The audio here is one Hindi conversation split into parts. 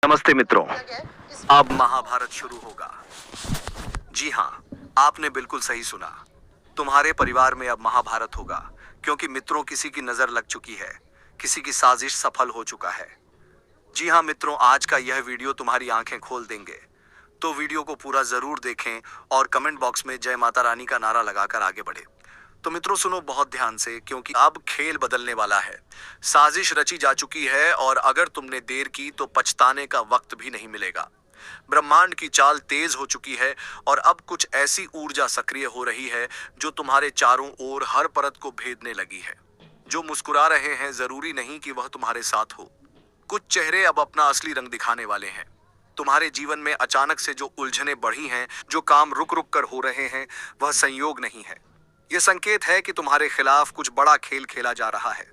नमस्ते मित्रों। अब महाभारत शुरू होगा। जी हाँ, आपने बिल्कुल सही सुना। तुम्हारे परिवार में अब महाभारत होगा, क्योंकि मित्रों किसी की नजर लग चुकी है, किसी की साजिश सफल हो चुका है। जी हाँ मित्रों, आज का यह वीडियो तुम्हारी आंखें खोल देंगे। तो वीडियो को पूरा जरूर देखें और कमेंट बॉक्स में जय माता रानी का नारा लगाकर आगे बढ़े। तो मित्रों सुनो बहुत ध्यान से, क्योंकि अब खेल बदलने वाला है। साजिश रची जा चुकी है और अगर तुमने देर की तो पछताने का वक्त भी नहीं मिलेगा। ब्रह्मांड की चाल तेज हो चुकी है और अब कुछ ऐसी ऊर्जा सक्रिय हो रही है जो तुम्हारे चारों ओर हर परत को भेदने लगी है। जो मुस्कुरा रहे हैं जरूरी नहीं कि वह तुम्हारे साथ हो। कुछ चेहरे अब अपना असली रंग दिखाने वाले हैं। तुम्हारे जीवन में अचानक से जो उलझने बढ़ी हैं, जो काम रुक रुक कर हो रहे हैं, वह संयोग नहीं है। यह संकेत है कि तुम्हारे खिलाफ कुछ बड़ा खेल खेला जा रहा है।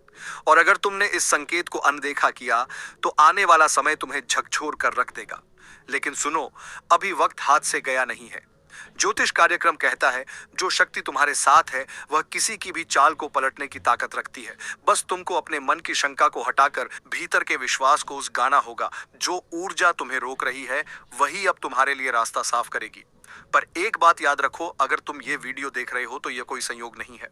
और अगर तुमने इस संकेत को अनदेखा किया तो आने वाला समय तुम्हें झकझोर कर रख देगा। लेकिन सुनो, अभी वक्त हाथ से गया नहीं है। ज्योतिष कार्यक्रम कहता है, जो शक्ति तुम्हारे साथ है वह किसी की भी चाल को पलटने की ताकत रखती है। बस तुमको अपने मन की शंका को हटाकर भीतर के विश्वास को उस गाना होगा। जो ऊर्जा तुम्हें रोक रही है वही अब तुम्हारे लिए रास्ता साफ करेगी। पर एक बात याद रखो, अगर तुम ये वीडियो देख रहे हो तो यह कोई संयोग नहीं है।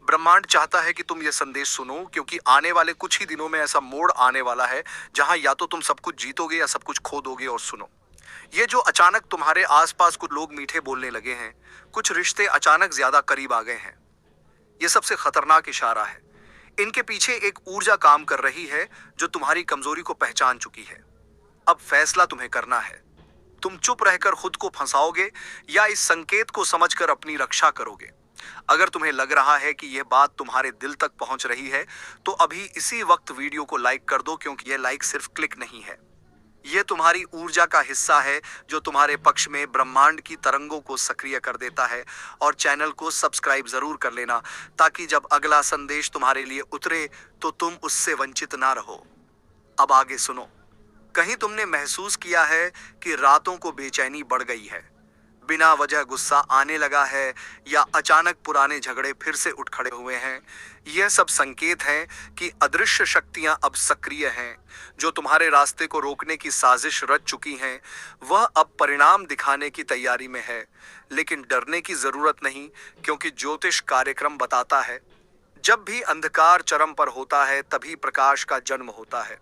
ब्रह्मांड चाहता है कि तुम ये संदेश सुनो, क्योंकि आने वाले कुछ ही दिनों में ऐसा मोड़ आने वाला है जहां या तो तुम सब कुछ जीतोगे या सब कुछ खो दोगे। और सुनो, ये जो अचानक तुम्हारे आसपास कुछ लोग मीठे बोलने लगे हैं, कुछ रिश्ते अचानक ज्यादा करीब आ गए हैं, ये सबसे खतरनाक इशारा है। इनके पीछे एक ऊर्जा काम कर रही है जो तुम्हारी कमजोरी को पहचान चुकी है। अब फैसला तुम्हें करना है। तुम चुप रहकर खुद को फंसाओगे या इस संकेत को समझकर अपनी रक्षा करोगे। अगर तुम्हें लग रहा है कि यह बात तुम्हारे दिल तक पहुंच रही है तो अभी इसी वक्त वीडियो को लाइक कर दो, क्योंकि यह लाइक सिर्फ क्लिक नहीं है, यह तुम्हारी ऊर्जा का हिस्सा है जो तुम्हारे पक्ष में ब्रह्मांड की तरंगों को सक्रिय कर देता है। और चैनल को सब्सक्राइब जरूर कर लेना, ताकि जब अगला संदेश तुम्हारे लिए उतरे तो तुम उससे वंचित ना रहो। अब आगे सुनो। कहीं तुमने महसूस किया है कि रातों को बेचैनी बढ़ गई है, बिना वजह गुस्सा आने लगा है, या अचानक पुराने झगड़े फिर से उठ खड़े हुए हैं? यह सब संकेत हैं कि अदृश्य शक्तियां अब सक्रिय हैं। जो तुम्हारे रास्ते को रोकने की साजिश रच चुकी हैं, वह अब परिणाम दिखाने की तैयारी में है। लेकिन डरने की जरूरत नहीं, क्योंकि ज्योतिष कार्यक्रम बताता है, जब भी अंधकार चरम पर होता है तभी प्रकाश का जन्म होता है।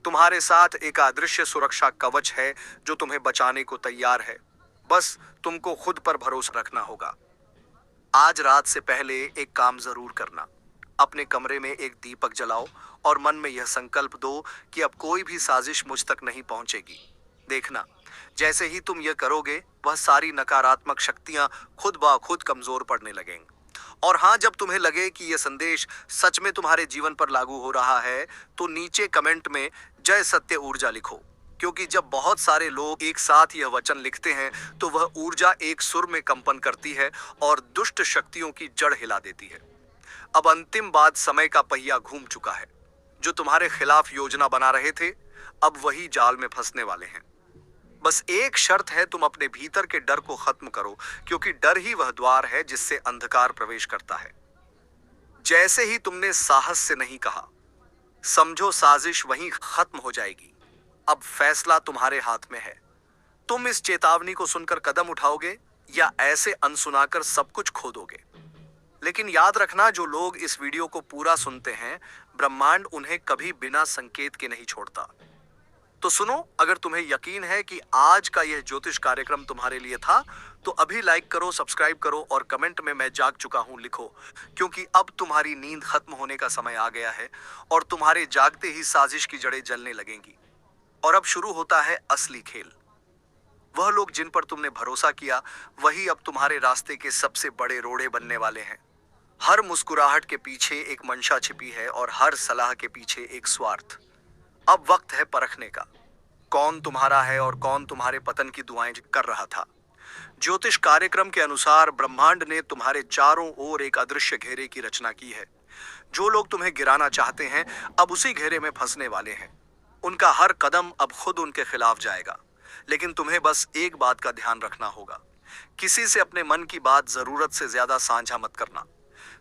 तुम्हारे साथ एक अदृश्य सुरक्षा कवच है जो तुम्हें बचाने को तैयार है। बस तुमको खुद पर भरोसा रखना होगा। आज रात से पहले एक काम जरूर करना। अपने कमरे में एक दीपक जलाओ और मन में यह संकल्प दो कि अब कोई भी साजिश मुझ तक नहीं पहुंचेगी। देखना, जैसे ही तुम यह करोगे वह सारी नकारात्मक शक्तियां खुद ब खुद कमजोर पड़ने लगेंगी। और हाँ, जब तुम्हें लगे कि यह संदेश सच में तुम्हारे जीवन पर लागू हो रहा है तो नीचे कमेंट में जय सत्य ऊर्जा लिखो, क्योंकि जब बहुत सारे लोग एक साथ यह वचन लिखते हैं तो वह ऊर्जा एक सुर में कंपन करती है और दुष्ट शक्तियों की जड़ हिला देती है। अब अंतिम बात, समय का पहिया घूम चुका है। जो तुम्हारे खिलाफ योजना बना रहे थे अब वही जाल में फंसने वाले हैं। बस एक शर्त है, तुम अपने भीतर के डर को खत्म करो, क्योंकि डर ही वह द्वार है जिससे अंधकार प्रवेश करता है। जैसे ही तुमने साहस से नहीं कहा, समझो साजिश वहीं खत्म हो जाएगी। अब फैसला तुम्हारे हाथ में है। तुम इस चेतावनी को सुनकर कदम उठाओगे या ऐसे अनसुनाकर सब कुछ खो दोगे। लेकिन याद रखना, जो लोग इस वीडियो को पूरा सुनते हैं, ब्रह्मांड उन्हें कभी बिना संकेत के नहीं छोड़ता। तो सुनो, अगर तुम्हें यकीन है कि आज का यह ज्योतिष कार्यक्रम तुम्हारे लिए था तो अभी लाइक करो, सब्सक्राइब करो और कमेंट में मैं जाग चुका हूं लिखो, क्योंकि अब तुम्हारी नींद खत्म होने का समय आ गया है और तुम्हारे जागते ही साजिश की जड़ें जलने लगेंगी। और अब शुरू होता है असली खेल। वह लोग जिन पर तुमने भरोसा किया वही अब तुम्हारे रास्ते के सबसे बड़े रोड़े बनने वाले हैं। हर मुस्कुराहट के पीछे एक मंशा छिपी है और हर सलाह के पीछे एक स्वार्थ। अब वक्त है परखने का, कौन तुम्हारा है और कौन तुम्हारे पतन की दुआएं कर रहा था। ज्योतिष कार्यक्रम के अनुसार ब्रह्मांड ने तुम्हारे चारों ओर एक अदृश्य घेरे की रचना की है। जो लोग तुम्हें गिराना चाहते हैं अब उसी घेरे में फंसने वाले हैं। उनका हर कदम अब खुद उनके खिलाफ जाएगा। लेकिन तुम्हें बस एक बात का ध्यान रखना होगा, किसी से अपने मन की बात जरूरत से ज्यादा साझा मत करना।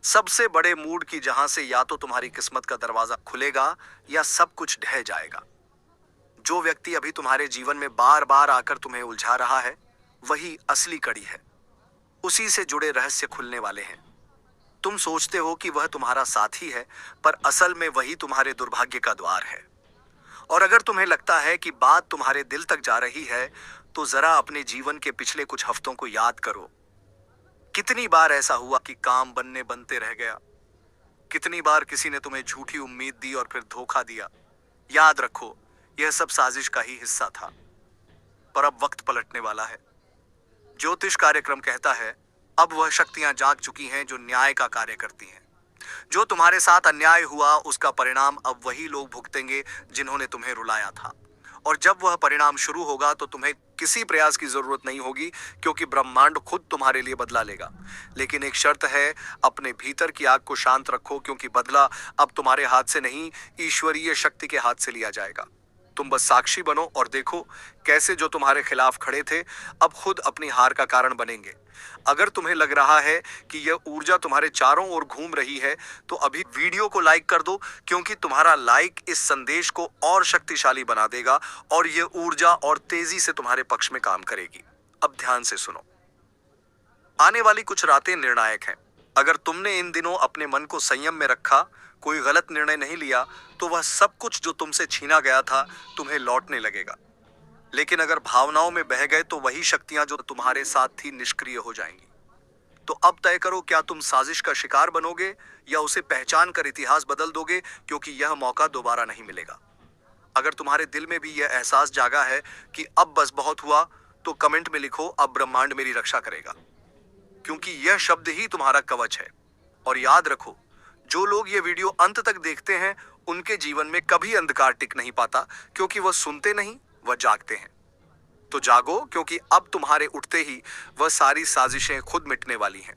सबसे बड़े मूड की जहां से या तो तुम्हारी किस्मत का दरवाजा खुलेगा या सब कुछ ढह जाएगा। जो व्यक्ति अभी तुम्हारे जीवन में बार बार आकर तुम्हें उलझा रहा है, वही असली कड़ी है। उसी से जुड़े रहस्य खुलने वाले हैं। तुम सोचते हो कि वह तुम्हारा साथी है, पर असल में वही तुम्हारे दुर्भाग्य का द्वार है। और अगर तुम्हें लगता है कि बात तुम्हारे दिल तक जा रही है, तो जरा अपने जीवन के पिछले कुछ हफ्तों को याद करो। कितनी बार ऐसा हुआ कि काम बनते रह गया? कितनी बार किसी ने तुम्हें झूठी उम्मीद दी और फिर धोखा दिया? याद रखो, यह सब साजिश का ही हिस्सा था। पर अब वक्त पलटने वाला है। ज्योतिष कार्यक्रम कहता है, अब वह शक्तियां जाग चुकी हैं जो न्याय का कार्य करती हैं। जो तुम्हारे साथ अन्याय हुआ, उसका परिणाम अब वही लोग भुगतेंगे जिन्होंने तुम्हें रुलाया था। और जब वह परिणाम शुरू होगा तो तुम्हें किसी प्रयास की जरूरत नहीं होगी, क्योंकि ब्रह्मांड खुद तुम्हारे लिए बदला लेगा। लेकिन एक शर्त है, अपने भीतर की आग को शांत रखो, क्योंकि बदला अब तुम्हारे हाथ से नहीं, ईश्वरीय शक्ति के हाथ से लिया जाएगा। तुम बस साक्षी बनो और देखो कैसे जो तुम्हारे खिलाफ खड़े थे, अब खुद अपनी हार का कारण बनेंगे। अगर तुम्हें लग रहा है कि यह ऊर्जा तुम्हारे चारों ओर घूम रही है, तो अभी वीडियो को लाइक कर दो, क्योंकि तुम्हारा लाइक इस संदेश को और शक्तिशाली बना देगा और यह ऊर्जा और तेजी से तुम्हारे पक्ष में काम करेगी। अब ध्यान से सुनो। आने वाली कुछ रातें निर्णायक हैं। अगर तुमने इन दिनों अपने मन को संयम में रखा, कोई गलत निर्णय नहीं लिया, तो वह सब कुछ जो तुमसे छीना गया था तुम्हें लौटने लगेगा। लेकिन अगर भावनाओं में बह गए, तो वही शक्तियां जो तुम्हारे साथ थी निष्क्रिय हो जाएंगी। तो अब तय करो, क्या तुम साजिश का शिकार बनोगे या उसे पहचान कर इतिहास बदल दोगे, क्योंकि यह मौका दोबारा नहीं मिलेगा। अगर तुम्हारे दिल में भी यह एहसास जागा है कि अब बस बहुत हुआ, तो कमेंट में लिखो, अब ब्रह्मांड मेरी रक्षा करेगा, क्योंकि यह शब्द ही तुम्हारा कवच है। और याद रखो, जो लोग ये वीडियो अंत तक देखते हैं, उनके जीवन में कभी अंधकार टिक नहीं पाता, क्योंकि वह सुनते नहीं, वह जागते हैं। तो जागो, क्योंकि अब तुम्हारे उठते ही वह सारी साजिशें खुद मिटने वाली हैं।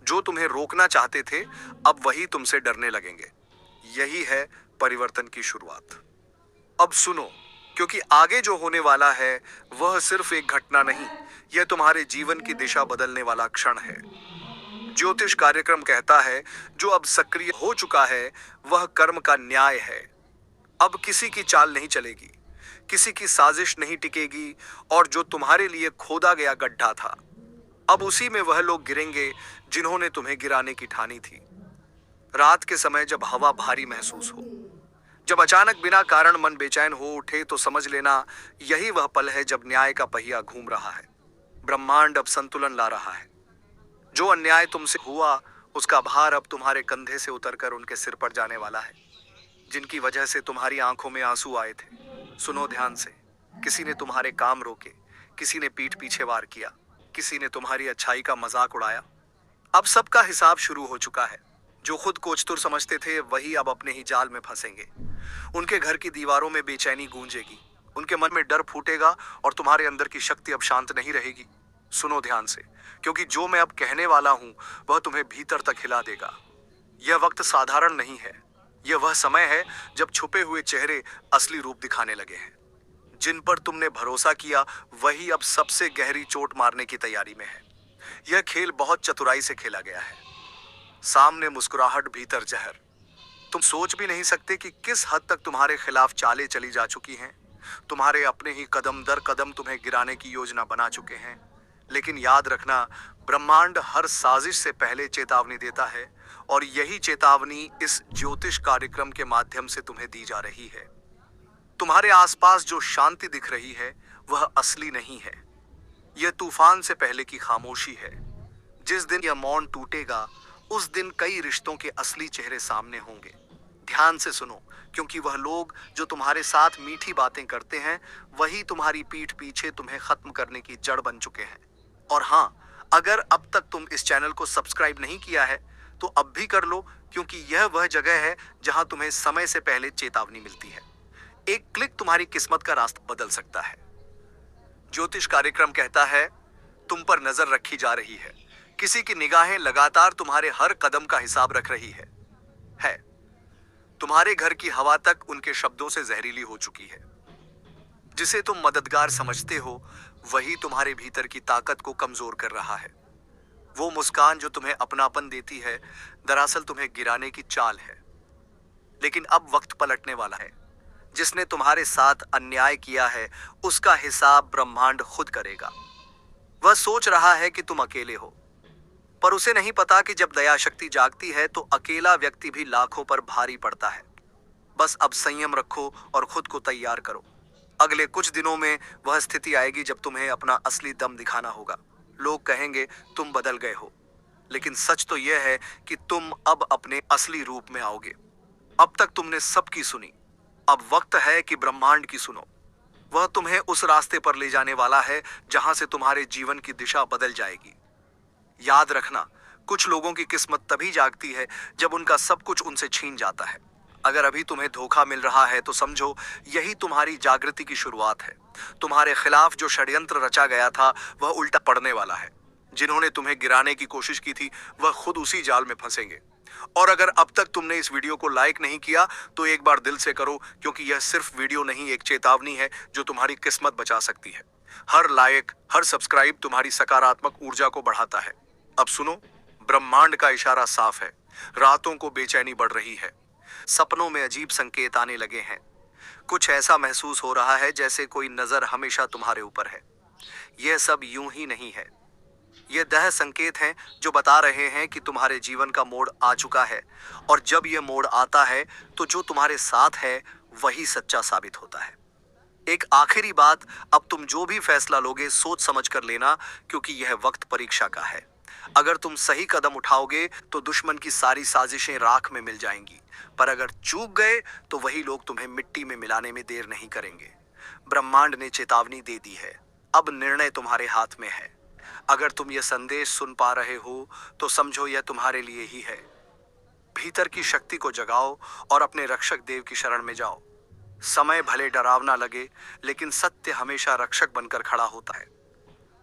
जो तुम्हें रोकना चाहते थे, अब वही तुमसे डरने लगेंगे। यही है परिवर्तन की शुरुआत। अब सुनो, क्योंकि आगे जो होने वाला है वह सिर्फ एक घटना नहीं, यह तुम्हारे जीवन की दिशा बदलने वाला क्षण है। ज्योतिष कार्यक्रम कहता है, जो अब सक्रिय हो चुका है वह कर्म का न्याय है। अब किसी की चाल नहीं चलेगी, किसी की साजिश नहीं टिकेगी, और जो तुम्हारे लिए खोदा गया गड्ढा था, अब उसी में वह लोग गिरेंगे जिन्होंने तुम्हें गिराने की ठानी थी। रात के समय जब हवा भारी महसूस हो, जब अचानक बिना कारण मन बेचैन हो उठे, तो समझ लेना यही वह पल है जब न्याय का पहिया घूम रहा है। ब्रह्मांड अब संतुलन ला रहा है। जो अन्याय तुमसे हुआ, उसका भार अब तुम्हारे कंधे से उतरकर उनके सिर पर जाने वाला है, जिनकी वजह से तुम्हारी आंखों में आंसू आए थे। सुनो ध्यान से, किसी ने तुम्हारे काम रोके, किसी ने पीठ पीछे वार किया, किसी ने तुम्हारी अच्छाई का मजाक उड़ाया। अब सबका हिसाब शुरू हो चुका है। जो खुद को चतुर समझते थे, वही अब अपने ही जाल में फंसेंगे। उनके घर की दीवारों में बेचैनी गूंजेगी, उनके मन में डर फूटेगा, और तुम्हारे अंदर की शक्ति अब शांत नहीं रहेगी। सुनो ध्यान से, क्योंकि जो मैं अब कहने वाला हूं वह तुम्हें भीतर तक हिला देगा। यह वक्त साधारण नहीं है। यह वह समय है जब छुपे हुए चेहरे असली रूप दिखाने लगे हैं। जिन पर तुमने भरोसा किया, वही अब सबसे गहरी चोट मारने की तैयारी में है। यह खेल बहुत चतुराई से खेला गया है। सामने मुस्कुराहट, भीतर जहर। तुम सोच भी नहीं सकते कि किस हद तक तुम्हारे खिलाफ चालें चली जा चुकी हैं। तुम्हारे अपने ही कदम दर कदम तुम्हें गिराने की योजना बना चुके हैं। लेकिन याद रखना, ब्रह्मांड हर साजिश से पहले चेतावनी देता है, और यही चेतावनी इस ज्योतिष कार्यक्रम के माध्यम से तुम्हें दी जा रही है। तुम्हारे आसपास जो शांति दिख रही है, वह असली नहीं है। यह तूफान से पहले की खामोशी है। जिस दिन यह मौन टूटेगा, उस दिन कई रिश्तों के असली चेहरे सामने होंगे। ध्यान से सुनो, क्योंकि वह लोग जो तुम्हारे साथ मीठी बातें करते हैं, वही तुम्हारी पीठ पीछे तुम्हें खत्म करने की जड़ बन चुके हैं। और हाँ, अगर अब तक तुम इस चैनल को सब्सक्राइब नहीं किया है, तो अब भी कर लो, क्योंकि यह वह जगह है जहां तुम्हें समय से पहले चेतावनी मिलती है। एक क्लिक तुम्हारी किस्मत का रास्ता बदल सकता है। ज्योतिष कार्यक्रम कहता है, तुम पर नजर रखी जा रही है। किसी की निगाहें लगातार तुम्हारे हर कदम का हिसाब रख रही है। तुम्हारे घर की हवा तक उनके शब्दों से जहरीली हो चुकी है। जिसे तुम मददगार समझते हो, वही तुम्हारे भीतर की ताकत को कमजोर कर रहा है। वो मुस्कान जो तुम्हें अपनापन देती है, दरअसल तुम्हें गिराने की चाल है। लेकिन अब वक्त पलटने वाला है। जिसने तुम्हारे साथ अन्याय किया है उसका हिसाब ब्रह्मांड खुद करेगा। वह सोच रहा है कि तुम अकेले हो, पर उसे नहीं पता कि जब दया शक्ति जागती है तो अकेला व्यक्ति भी लाखों पर भारी पड़ता है। बस अब संयम रखो और खुद को तैयार करो। अगले कुछ दिनों में वह स्थिति आएगी जब तुम्हें अपना असली दम दिखाना होगा। लोग कहेंगे तुम बदल गए हो, लेकिन सच तो यह है कि तुम अब अपने असली रूप में आओगे। अब तक तुमने सबकी सुनी, अब वक्त है कि ब्रह्मांड की सुनो। वह तुम्हें उस रास्ते पर ले जाने वाला है जहां से तुम्हारे जीवन की दिशा बदल जाएगी। याद रखना, कुछ लोगों की किस्मत तभी जागती है जब उनका सब कुछ उनसे छीन जाता है। अगर अभी तुम्हें धोखा मिल रहा है तो समझो यही तुम्हारी जागृति की शुरुआत है। तुम्हारे खिलाफ जो षड्यंत्र रचा गया था वह उल्टा पड़ने वाला है। जिन्होंने तुम्हें गिराने की कोशिश की थी वह खुद उसी जाल में फंसेंगे। और अगर अब तक तुमने इस वीडियो को लाइक नहीं किया तो एक बार दिल से करो, क्योंकि यह सिर्फ वीडियो नहीं, एक चेतावनी है जो तुम्हारी किस्मत बचा सकती है। हर लाइक, हर सब्सक्राइब तुम्हारी सकारात्मक ऊर्जा को बढ़ाता है। अब सुनो, ब्रह्मांड का इशारा साफ है। रातों को बेचैनी बढ़ रही है, सपनों में अजीब संकेत आने लगे हैं। कुछ ऐसा महसूस हो रहा है जैसे कोई नजर हमेशा तुम्हारे ऊपर है। यह सब यूं ही नहीं है, ये 10 संकेत हैं जो बता रहे हैं कि तुम्हारे जीवन का मोड़ आ चुका है। और जब यह मोड़ आता है तो जो तुम्हारे साथ है वही सच्चा साबित होता है। एक आखिरी बात, अब तुम जो भी फैसला लोगे सोच समझ कर लेना, क्योंकि यह वक्त परीक्षा का है। अगर तुम सही कदम उठाओगे तो दुश्मन की सारी साजिशें राख में मिल जाएंगी, पर अगर चूक गए तो वही लोग तुम्हें मिट्टी में मिलाने में देर नहीं करेंगे। ब्रह्मांड ने चेतावनी दे दी है, अब निर्णय तुम्हारे हाथ में है। अगर तुम यह संदेश सुन पा रहे हो तो समझो यह तुम्हारे लिए ही है। भीतर की शक्ति को जगाओ और अपने रक्षक देव की शरण में जाओ। समय भले डरावना लगे, लेकिन सत्य हमेशा रक्षक बनकर खड़ा होता है।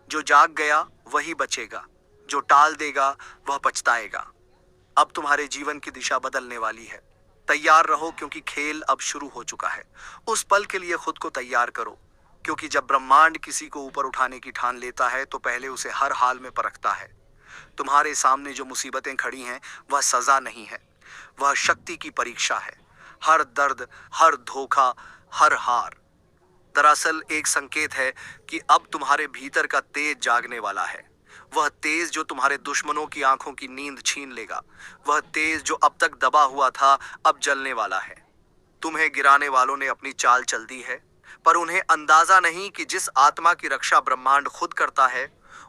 जो जाग गया वही बचेगा, जो टाल देगा वह पछताएगा। अब तुम्हारे जीवन की दिशा बदलने वाली है। तैयार रहो, क्योंकि खेल अब शुरू हो चुका है। उस पल के लिए खुद को तैयार करो, क्योंकि जब ब्रह्मांड किसी को ऊपर उठाने की ठान लेता है तो पहले उसे हर हाल में परखता है। तुम्हारे सामने जो मुसीबतें खड़ी हैं वह सजा नहीं है, वह शक्ति की परीक्षा है। हर दर्द, हर धोखा, हर हार दरअसल एक संकेत है कि अब तुम्हारे भीतर का तेज जागने वाला है। वह तेज जो तुम्हारे दुश्मनों की आंखों की नींद छीन लेगा, वह तेज जो अब तक दबा हुआ था अब जलने वाला है। तुम्हें गिराने वालों ने अपनी चाल चल दी है, पर उन्हें अंदाजा नहीं कि जिस आत्मा की रक्षा ब्रह्मांड खुद करता है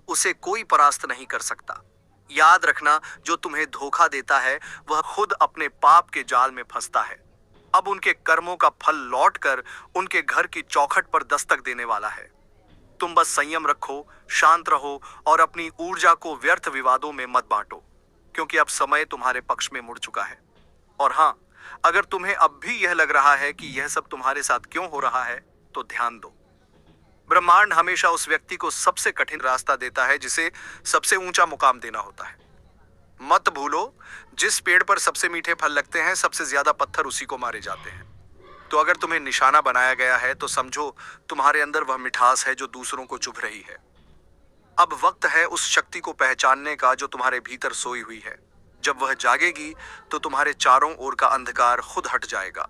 उसे कोई परास्त नहीं कर सकता। याद रखना, जो तुम्हें धोखा देता है वह खुद अपने पाप के जाल में फंसता है। अब उनके कर्मों का फल लौटकर उनके घर की चौखट पर दस्तक देने वाला है। तुम बस संयम रखो, शांत रहो और अपनी ऊर्जा को व्यर्थ विवादों में मत बांटो, क्योंकि अब समय तुम्हारे पक्ष में मुड़ चुका है। और हाँ, अगर तुम्हें अब भी यह लग रहा है कि यह सब तुम्हारे साथ क्यों हो रहा है, तो ध्यान दो, ब्रह्मांड हमेशा उस व्यक्ति को सबसे कठिन रास्ता देता है जिसे सबसे ऊंचा मुकाम देना होता है। मत भूलो, जिस पेड़ पर सबसे मीठे फल लगते हैं सबसे ज्यादा पत्थर उसी को मारे जाते हैं। तो अगर तुम्हें निशाना बनाया गया है तो समझो तुम्हारे अंदर वह मिठास है जो दूसरों को चुभ रही है। अब वक्त है उस शक्ति को पहचानने का जो तुम्हारे भीतर सोई हुई है। जब वह जागेगी तो तुम्हारे चारों ओर का अंधकार खुद हट जाएगा।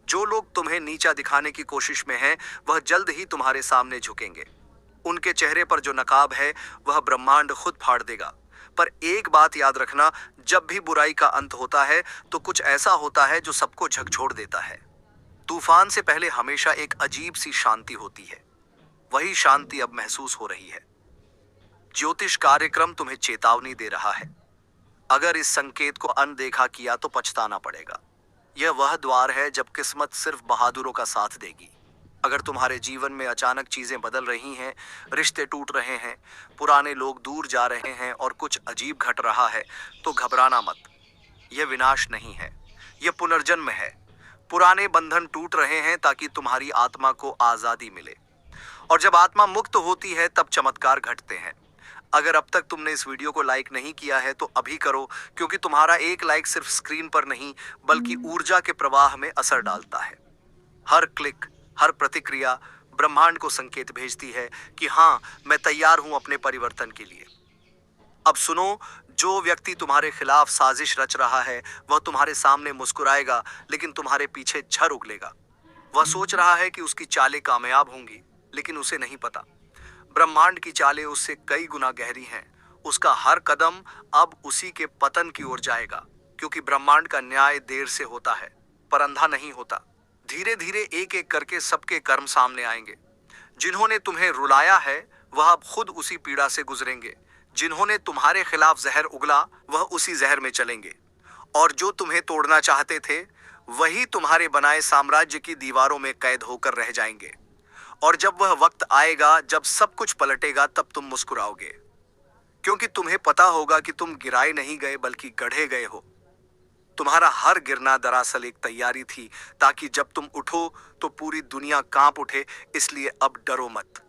जो लोग तुम्हें नीचा दिखाने की कोशिश में हैं, वह जल्द ही तुम्हारे सामने झुकेंगे। उनके चेहरे पर जो नकाब है वह ब्रह्मांड खुद फाड़ देगा। पर एक बात याद रखना, जब भी बुराई का अंत होता है तो कुछ ऐसा होता है जो सबको झकझोर देता है। तूफान से पहले हमेशा एक अजीब सी शांति होती है। वही शांति अब महसूस हो रही है। ज्योतिष कार्यक्रम तुम्हें चेतावनी दे रहा है। अगर इस संकेत को अनदेखा किया तो पछताना पड़ेगा। यह वह द्वार है जब किस्मत सिर्फ बहादुरों का साथ देगी। अगर तुम्हारे जीवन में अचानक चीजें बदल रही हैं, रिश्ते टूट रहे हैं, पुराने लोग दूर जा रहे हैं और कुछ अजीब घट रहा है, तो घबराना मत। यह विनाश नहीं है, यह पुनर्जन्म है। पुराने बंधन टूट रहे हैं ताकि तुम्हारी आत्मा को आजादी मिले, और जब आत्मा मुक्त होती है तब चमत्कार घटते हैं। अगर अब तक तुमने इस वीडियो को लाइक नहीं किया है तो अभी करो, क्योंकि तुम्हारा एक लाइक सिर्फ स्क्रीन पर नहीं बल्कि ऊर्जा के प्रवाह में असर डालता है। हर क्लिक, हर प्रतिक्रिया ब्रह्मांड को संकेत भेजती है कि हाँ, मैं तैयार हूं अपने परिवर्तन के लिए। अब सुनो, जो व्यक्ति तुम्हारे खिलाफ साजिश रच रहा है वह तुम्हारे सामने मुस्कुराएगा, लेकिन तुम्हारे पीछे झर उगलेगा। वह सोच रहा है कि उसकी चालें कामयाब होंगी, लेकिन उसे नहीं पता ब्रह्मांड की चालें उससे कई गुना गहरी हैं। उसका हर कदम अब उसी के पतन की ओर जाएगा, क्योंकि ब्रह्मांड का न्याय देर से होता है पर अंधा नहीं होता। धीरे धीरे एक एक करके सबके कर्म सामने आएंगे। जिन्होंने तुम्हें रुलाया है वह अब खुद उसी पीड़ा से गुजरेंगे। जिन्होंने तुम्हारे खिलाफ जहर उगला वह उसी जहर में चलेंगे। और जो तुम्हें तोड़ना चाहते थे वही तुम्हारे बनाए साम्राज्य की दीवारों में कैद होकर रह जाएंगे। और जब वह वक्त आएगा जब सब कुछ पलटेगा, तब तुम मुस्कुराओगे, क्योंकि तुम्हें पता होगा कि तुम गिराए नहीं गए बल्कि गढ़े गए हो। तुम्हारा हर गिरना दरअसल एक तैयारी थी, ताकि जब तुम उठो तो पूरी दुनिया कांप उठे। इसलिए अब डरो मत।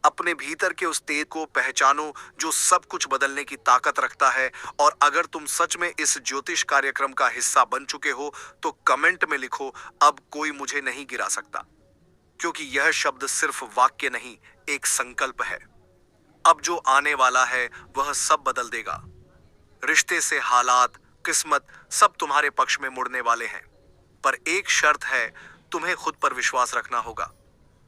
अपने भीतर के उस तेज को पहचानो जो सब कुछ बदलने की ताकत रखता है। और अगर तुम सच में इस ज्योतिष कार्यक्रम का हिस्सा बन चुके हो तो कमेंट में लिखो, अब कोई मुझे नहीं गिरा सकता। क्योंकि यह शब्द सिर्फ वाक्य नहीं, एक संकल्प है। अब जो आने वाला है वह सब बदल देगा। रिश्ते से हालात, किस्मत सब तुम्हारे पक्ष में मुड़ने वाले हैं। पर एक शर्त है, तुम्हें खुद पर विश्वास रखना होगा।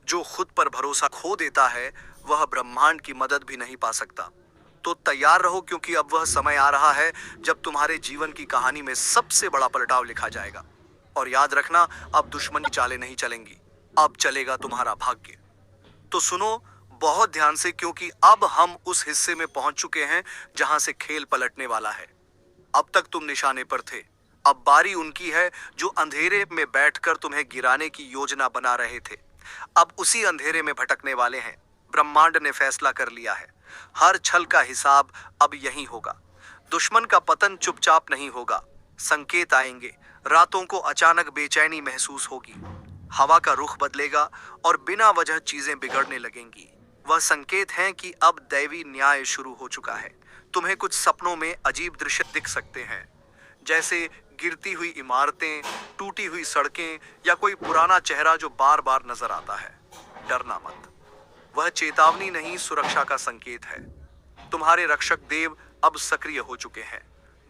जो खुद पर भरोसा खो देता है वह ब्रह्मांड की मदद भी नहीं पा सकता। तो तैयार रहो, क्योंकि अब वह समय आ रहा है जब तुम्हारे जीवन की कहानी में सबसे बड़ा पलटाव लिखा जाएगा। और याद रखना, अब दुश्मन की चालें नहीं चलेंगी, अब चलेगा तुम्हारा भाग्य। तो सुनो बहुत ध्यान से, क्योंकि अब हम उस हिस्से में पहुंच चुके हैं जहां से खेल पलटने वाला है। अब तक तुम निशाने पर थे, अब बारी उनकी है जो अंधेरे में बैठकर तुम्हें गिराने की योजना बना रहे थे। अब उसी अंधेरे में भटकने वाले हैं। ब्रह्मांड ने फैसला कर लिया है, हर छल का हिसाब अब यही होगा। दुश्मन का पतन चुपचाप नहीं होगा। संकेत आएंगे, रातों को अचानक बेचैनी महसूस होगी, हवा का रुख बदलेगा और बिना वजह चीजें बिगड़ने लगेंगी। वह संकेत हैं कि अब दैवी न्याय शुरू हो चुका है। तुम्हें कुछ सपनों में अजीब दृश्य दिख सकते हैं, जैसे गिरती हुई इमारतें, टूटी हुई सड़कें या कोई पुराना चेहरा जो बार बार नजर आता है। डरना मत, वह चेतावनी नहीं, सुरक्षा का संकेत है। तुम्हारे रक्षक देव अब सक्रिय हो चुके हैं।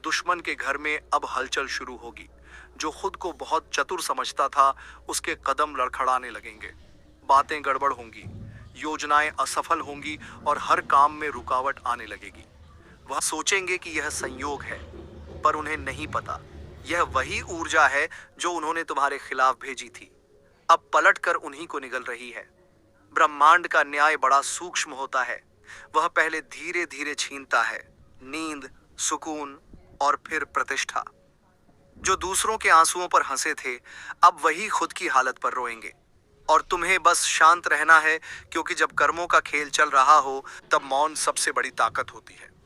दुश्मन के घर में अब हलचल शुरू होगी। जो खुद को बहुत चतुर समझता था उसके कदम लड़खड़ाने लगेंगे। बातें गड़बड़ होंगी, योजनाएं असफल होंगी और हर काम में रुकावट आने लगेगी। वह सोचेंगे कि यह संयोग है, पर उन्हें नहीं पता यह वही ऊर्जा है जो उन्होंने तुम्हारे खिलाफ भेजी थी, अब पलटकर उन्हीं को निगल रही है। ब्रह्मांड का न्याय बड़ा सूक्ष्म होता है। वह पहले धीरे धीरे छीनता है नींद, सुकून और फिर प्रतिष्ठा। जो दूसरों के आंसुओं पर हंसे थे अब वही खुद की हालत पर रोएंगे। और तुम्हें बस शांत रहना है, क्योंकि जब कर्मों का खेल चल रहा हो तब मौन सबसे बड़ी ताकत होती है।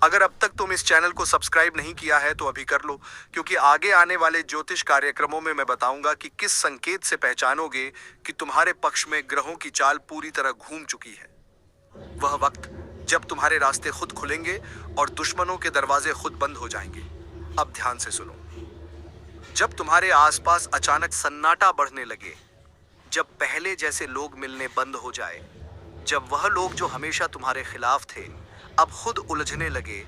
अगर अब तक तुम इस चैनल को सब्सक्राइब नहीं किया है तो अभी कर लो, क्योंकि आगे आने वाले ज्योतिष कार्यक्रमों में मैं बताऊंगा कि किस संकेत से पहचानोगे कि तुम्हारे पक्ष में ग्रहों की चाल पूरी तरह घूम चुकी है। वह वक्त जब तुम्हारे रास्ते खुद खुलेंगे और दुश्मनों के दरवाजे खुद बंद हो जाएंगे। अब ध्यान से सुनो। जब तुम्हारे आसपास अचानक सन्नाटा बढ़ने लगे, जब पहले जैसे लोग मिलने बंद हो जाए, जब वह लोग जो हमेशा तुम्हारे खिलाफ थे अब खुद उलझने लगे,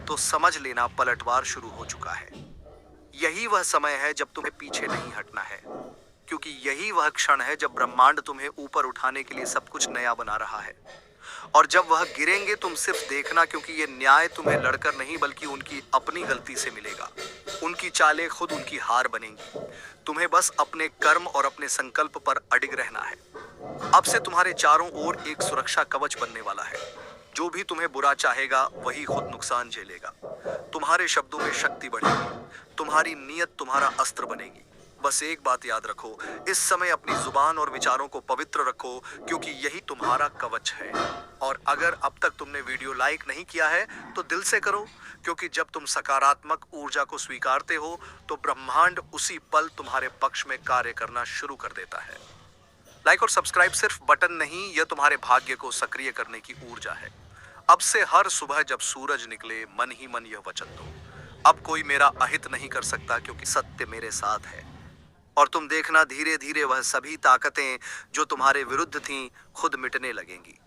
तो समझ लेना पलटवार शुरू हो चुका है। यही वह समय है जब तुम्हें पीछे नहीं हटना है, क्योंकि यही वह क्षण है जब ब्रह्मांड तुम्हें ऊपर उठाने के लिए सब कुछ नया बना रहा है। और जब वह गिरेंगे तुम सिर्फ देखना, क्योंकि ये न्याय तुम्हें लड़कर नहीं बल्कि उनकी अपनी गलती से मिलेगा। उनकी चालें खुद उनकी हार बनेंगी। तुम्हें बस अपने कर्म और अपने संकल्प पर अडिग रहना है। अब से तुम्हारे चारों ओर एक सुरक्षा कवच बनने वाला है। जो भी तुम्हें बुरा चाहेगा वही खुद नुकसान झेलेगा। तुम्हारे शब्दों में शक्ति बढ़ेगी, तुम्हारी नीयत तुम्हारा अस्त्र बनेगी। बस एक बात याद रखो, इस समय अपनी जुबान और विचारों को पवित्र रखो, क्योंकि यही तुम्हारा कवच है। और अगर अब तक तुमने वीडियो लाइक नहीं किया है तो दिल से करो, क्योंकि जब तुम सकारात्मक ऊर्जा को स्वीकारते हो तो ब्रह्मांड उसी पल तुम्हारे पक्ष में कार्य करना शुरू कर देता है। लाइक और सब्सक्राइब सिर्फ बटन नहीं, यह तुम्हारे भाग्य को सक्रिय करने की ऊर्जा है। अब से हर सुबह जब सूरज निकले मन ही मन यह वचन दो, अब कोई मेरा अहित नहीं कर सकता, क्योंकि सत्य मेरे साथ है। और तुम देखना धीरे धीरे वह सभी ताकतें जो तुम्हारे विरुद्ध थीं खुद मिटने लगेंगी।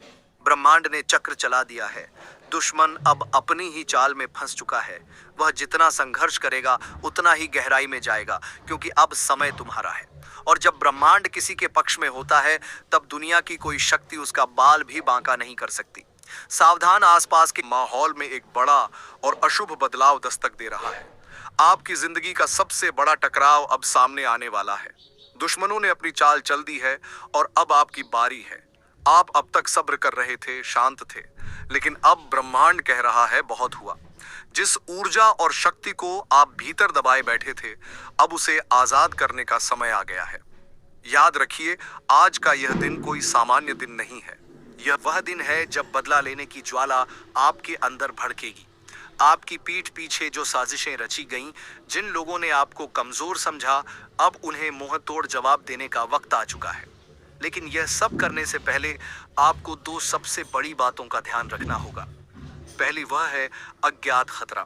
ब्रह्मांड ने चक्र चला दिया है। दुश्मन अब अपनी ही चाल में फंस चुका है। वह जितना संघर्ष करेगा उतना ही गहराई में जाएगा, क्योंकि अब समय तुम्हारा है। और जब ब्रह्मांड किसी के पक्ष में होता है तब दुनिया की कोई शक्ति उसका बाल भी बांका नहीं कर सकती। सावधान, आसपास के माहौल में एक बड़ा और अशुभ बदलाव दस्तक दे रहा है। आपकी जिंदगी का सबसे बड़ा टकराव अब सामने आने वाला है। दुश्मनों ने अपनी चाल चल दी है और अब आपकी बारी है। आप अब तक सब्र कर रहे थे, शांत थे, लेकिन अब ब्रह्मांड कह रहा है बहुत हुआ। जिस ऊर्जा और शक्ति को आप भीतर दबाए बैठे थे, अब उसे आजाद करने का समय आ गया है। याद रखिए, आज का यह दिन कोई सामान्य दिन नहीं है। यह वह दिन है जब बदला लेने की ज्वाला आपके अंदर भड़केगी। आपकी पीठ पीछे जो साजिशें रची गईं, जिन लोगों ने आपको कमजोर समझा, अब उन्हें मुंह तोड़ जवाब देने का वक्त आ चुका है। लेकिन यह सब करने से पहले आपको दो सबसे बड़ी बातों का ध्यान रखना होगा। पहली वह है अज्ञात खतरा,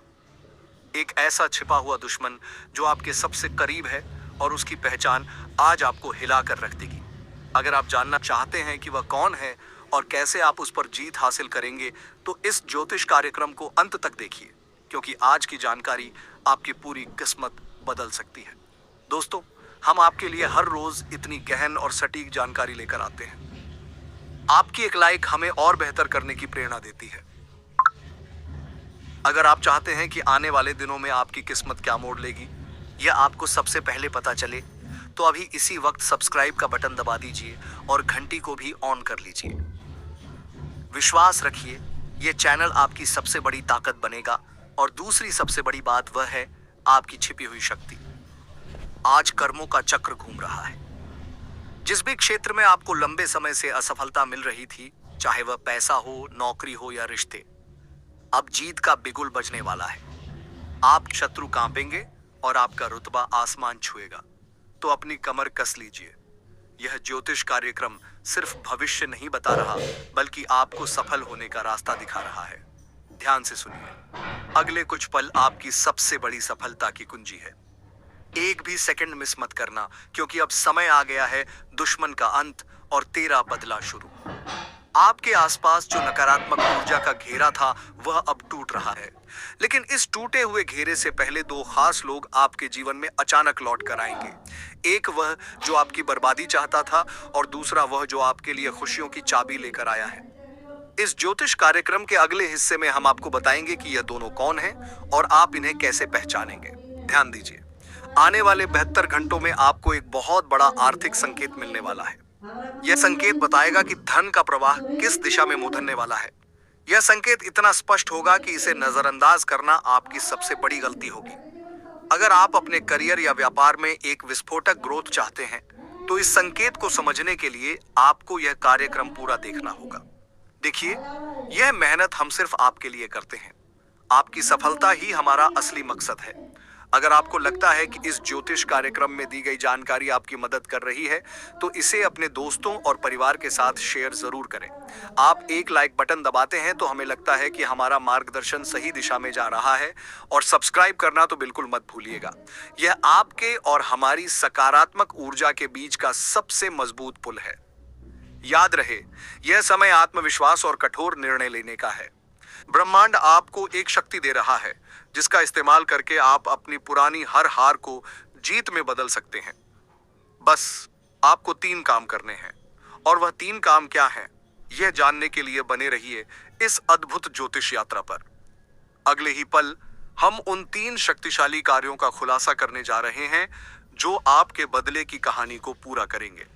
एक ऐसा छिपा हुआ दुश्मन जो आपके सबसे करीब है और उसकी पहचान आज आपको हिला कर रख देगी। अगर आप जानना चाहते हैं कि वह कौन है और कैसे आप उस पर जीत हासिल करेंगे, तो इस ज्योतिष कार्यक्रम को अंत तक देखिए, क्योंकि आज की जानकारी आपकी पूरी किस्मत बदल सकती है। दोस्तों, हम आपके लिए हर रोज इतनी गहन और सटीक जानकारी लेकर आते हैं। आपकी एक लाइक हमें और बेहतर करने की प्रेरणा देती है। अगर आप चाहते हैं कि आने वाले दिनों में आपकी किस्मत क्या मोड़ लेगी, यह आपको सबसे पहले पता चले, तो अभी इसी वक्त सब्सक्राइब का बटन दबा दीजिए और घंटी को भी ऑन कर लीजिए। विश्वास रखिए, यह चैनल आपकी सबसे बड़ी ताकत बनेगा। और दूसरी सबसे बड़ी बात वह है आपकी छिपी हुई शक्ति। आज कर्मों का चक्र घूम रहा है। जिस भी क्षेत्र में आपको लंबे समय से असफलता मिल रही थी, चाहे वह पैसा हो, नौकरी हो या रिश्ते, अब जीत का बिगुल बजने वाला है। आप शत्रु कांपेंगे और आपका रुतबा आसमान छुएगा। तो अपनी कमर कस लीजिए। यह ज्योतिष कार्यक्रम सिर्फ भविष्य नहीं बता रहा, बल्कि आपको सफल होने का रास्ता दिखा रहा है। ध्यान से सुनिए, अगले कुछ पल आपकी सबसे बड़ी सफलता की कुंजी है। एक भी सेकंड मिस मत करना, क्योंकि अब समय आ गया है दुश्मन का अंत और तेरा बदला शुरू। आपके आसपास जो नकारात्मक ऊर्जा का घेरा था, वह अब टूट रहा है। लेकिन इस टूटे हुए घेरे से पहले दो खास लोग आपके जीवन में अचानक लौट कर आएंगे। एक वह जो आपकी बर्बादी चाहता था, और दूसरा वह जो आपके लिए खुशियों की चाबी लेकर आया है। इस ज्योतिष कार्यक्रम के अगले हिस्से में हम आपको बताएंगे कि यह दोनों कौन हैं और आप इन्हें कैसे पहचानेंगे। ध्यान दीजिए, आने वाले 72 घंटों में आपको एक बहुत बड़ा आर्थिक संकेत मिलने वाला है। यह संकेत बताएगा कि धन का प्रवाह किस दिशा में मुड़ने वाला है। यह संकेत इतना स्पष्ट होगा कि इसे नजरअंदाज करना आपकी सबसे बड़ी गलती होगी। अगर आप अपने करियर या व्यापार में एक विस्फोटक ग्रोथ चाहते हैं, तो इस संकेत को समझने के लिए आपको यह कार्यक्रम पूरा देखना होगा। देखिए, यह मेहनत हम सिर्फ आपके लिए करते हैं। आपकी सफलता ही हमारा असली मकसद है। अगर आपको लगता है कि इस ज्योतिष कार्यक्रम में दी गई जानकारी आपकी मदद कर रही है, तो इसे अपने दोस्तों और परिवार के साथ शेयर जरूर करें। आप एक लाइक बटन दबाते हैं तो हमें लगता है कि हमारा मार्गदर्शन सही दिशा में जा रहा है। और सब्सक्राइब करना तो बिल्कुल मत भूलिएगा। यह आपके और हमारी सकारात्मक ऊर्जा के बीच का सबसे मजबूत पुल है। याद रहे, यह समय आत्मविश्वास और कठोर निर्णय लेने का है। ब्रह्मांड आपको एक शक्ति दे रहा है, जिसका इस्तेमाल करके आप अपनी पुरानी हर हार को जीत में बदल सकते हैं। बस आपको 3 काम करने हैं, और वह 3 काम क्या हैं, यह जानने के लिए बने रहिए इस अद्भुत ज्योतिष यात्रा पर। अगले ही पल हम उन 3 शक्तिशाली कार्यों का खुलासा करने जा रहे हैं, जो आपके बदले की कहानी को पूरा करेंगे।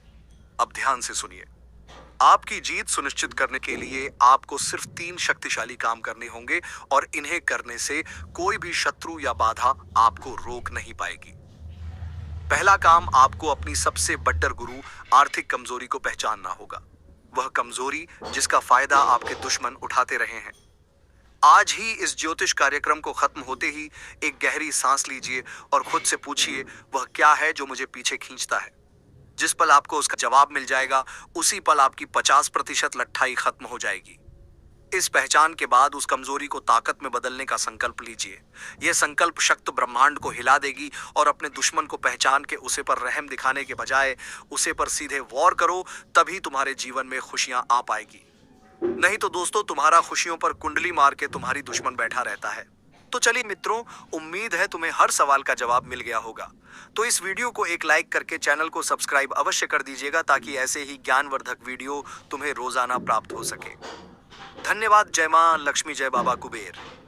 अब ध्यान से सुनिए। आपकी जीत सुनिश्चित करने के लिए आपको सिर्फ 3 शक्तिशाली काम करने होंगे, और इन्हें करने से कोई भी शत्रु या बाधा आपको रोक नहीं पाएगी। पहला काम, आपको अपनी सबसे बड्डर गुरु आर्थिक कमजोरी को पहचानना होगा। वह कमजोरी जिसका फायदा आपके दुश्मन उठाते रहे हैं। आज ही इस ज्योतिष कार्यक्रम को खत्म होते ही एक गहरी सांस लीजिए और खुद से पूछिए, वह क्या है जो मुझे पीछे खींचता है। जिस पल आपको उसका जवाब मिल जाएगा, उसी पल आपकी 50% लट्ठाई खत्म हो जाएगी। इस पहचान के बाद उस कमजोरी को ताकत में बदलने का संकल्प लीजिए। यह संकल्प शक्त ब्रह्मांड को हिला देगी, और अपने दुश्मन को पहचान के उसे पर रहम दिखाने के बजाय उसे पर सीधे वॉर करो। तभी तुम्हारे जीवन में खुशियां आ पाएगी। नहीं तो दोस्तों, तुम्हारा खुशियों पर कुंडली मार के तुम्हारी दुश्मन बैठा रहता है। तो चलिए मित्रों, उम्मीद है तुम्हें हर सवाल का जवाब मिल गया होगा। तो इस वीडियो को एक लाइक करके चैनल को सब्सक्राइब अवश्य कर दीजिएगा ताकि ऐसे ही ज्ञानवर्धक वीडियो तुम्हें रोजाना प्राप्त हो सके। धन्यवाद। जय मां लक्ष्मी, जय बाबा कुबेर।